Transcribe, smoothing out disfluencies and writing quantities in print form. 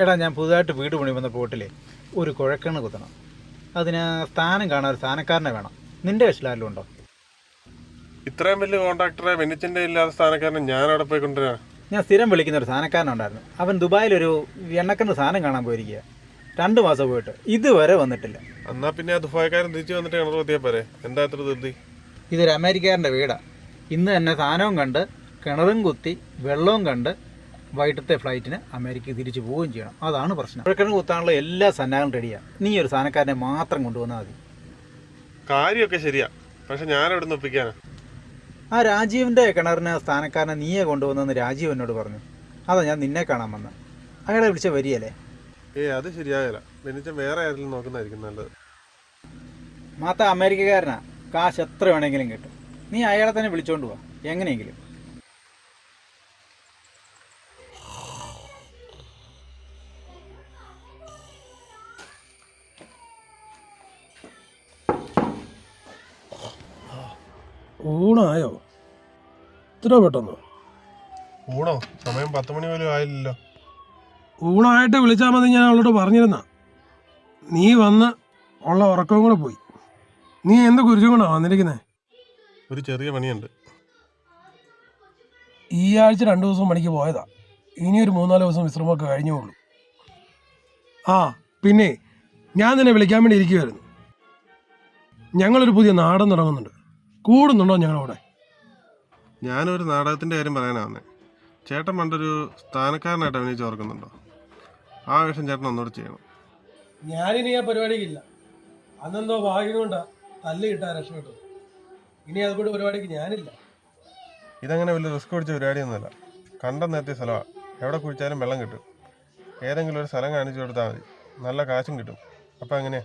എടാ, ഞാൻ പുതുതായിട്ട് വീട് പണി വന്ന പോട്ടിലെ ഒരു കുഴക്കണ്ണ് കുത്തണം. അതിന് സ്ഥാനം കാണാൻ ഒരു സ്ഥാനക്കാരനെ വേണം. നിന്റെ കയ്യിലാരെങ്കിലും ഉണ്ടോ? ഇത്രയും വലിയ കോൺട്രാക്ടറെ വെനിച്ചിന്റെ ഇല്ലാത്ത സ്ഥാനക്കാരനെ ഞാൻ അവിടെ പോയി കൊണ്ടുവരാ. ഞാൻ സ്ഥിരം വിളിക്കുന്ന ഒരു സ്ഥാനക്കാരനുണ്ടായിരുന്നു. അവൻ ദുബായിലൊരു എണ്ണക്കണ്ണ് സാധനം കാണാൻ പോയിരിക്കുക. 2 മാസം പോയിട്ട് ഇതുവരെ വന്നിട്ടില്ല. എന്നാ പിന്നെ ആ ദുബായ്ക്കാരൻ തിരിച്ചു വന്നിട്ട് കിണർ കുത്തിയാൽ പോരെ? എന്താ ഇത്ര ധൃതി? ഇതൊരു അമേരിക്കാരൻ്റെ വീടാണ്. ഇന്ന് തന്നെ സാധനവും കണ്ട് കിണറും കുത്തി വെള്ളവും കണ്ട് വൈകിട്ടത്തെ ഫ്ലൈറ്റിന് അമേരിക്കയ്ക്ക് തിരിച്ചു പോവുകയും ചെയ്യണം. അതാണ് പ്രശ്നം. കുഴക്കണ്ണ് കുത്താനുള്ള എല്ലാ സന്നാഹങ്ങളും റെഡിയാണ്. നീ ഒരു സ്ഥാനക്കാരനെ മാത്രം കൊണ്ടുവന്നാൽ മതി. കാര്യമൊക്കെ ശരിയാ, പക്ഷെ ഞാൻ എവിടെ നിന്ന് ഒപ്പിക്കാനാ? ആ രാജീവിൻ്റെ കിണറിന് സ്ഥാനക്കാരനെ നീയെ കൊണ്ടുവന്നെന്ന് രാജീവ് എന്നോട് പറഞ്ഞു. അതാ ഞാൻ നിന്നെ കാണാൻ വന്നത്. അയാളെ വിളിച്ച വരികയല്ലേ? അത് ശരിയാകില്ല. വെനിച്ചൻ വേറെ ആരെങ്കിലും നോക്കുന്നതായിരിക്കും നല്ലത്. മാത്ത അമേരിക്കക്കാരനാ, കാശ് എത്ര വേണമെങ്കിലും കിട്ടും. നീ അയാളെ തന്നെ വിളിച്ചോണ്ട് പോവാ എങ്ങനെയെങ്കിലും. ഊണായോ? ഇത്ര പെട്ടെന്നോ? ഊണോ? സമയം 10 മണി പോലും ആയില്ലല്ലോ. ഊണായിട്ട് വിളിച്ചാൽ മതി, ഞാൻ അവളോട് പറഞ്ഞിരുന്ന. നീ വന്ന് ഉള്ള ഉറക്കവും കൂടെ പോയി. നീ എന്ത് കുരിശും കൊണ്ടാ വന്നിരിക്കുന്നേ? ഒരു ചെറിയ പണിയുണ്ട്. ഈ ആഴ്ച 2 ദിവസം പണിക്ക് പോയതാ. ഇനി ഒരു 3-4 ദിവസം വിശ്രമമൊക്കെ കഴിഞ്ഞുള്ളൂ. ആ പിന്നെ ഞാൻ നിന്നെ വിളിക്കാൻ വേണ്ടി ഇരിക്കുമായിരുന്നു. ഞങ്ങളൊരു പുതിയ നാടൻ തുടങ്ങുന്നുണ്ട്. കൂടുന്നുണ്ടോ ഞങ്ങളവിടെ? ഞാനൊരു നാടകത്തിന്റെ കാര്യം പറയാനാ വന്നേ. ചേട്ടൻ പണ്ടൊരു സ്ഥാനക്കാരനായിട്ട് അഭിനയിച്ച് ഓർക്കുന്നുണ്ടോ? ആ വേഷം ചേട്ടൻ ഒന്നുകൂടെ ചെയ്യണം. ഞാനിനി ആ പരിപാടിക്കില്ല. അന്നെന്തോ ഭാഗ്യം കൊണ്ടാ തല്ല് കിട്ടാൻ രക്ഷപ്പെട്ടു. ഇനി അതുകൊണ്ട് പരിപാടിക്ക് ഞാനില്ല. ഇതങ്ങനെ വലിയ റിസ്ക് പിടിച്ച പരിപാടിയൊന്നുമല്ല. കണ്ടം നിർത്തിയ സ്ഥലമാണ്. എവിടെ കുഴിച്ചാലും വെള്ളം കിട്ടും. ഏതെങ്കിലും ഒരു സ്ഥലം കാണിച്ചു കൊടുത്താൽ മതി. നല്ല കാശും കിട്ടും. അപ്പം എങ്ങനെയാ?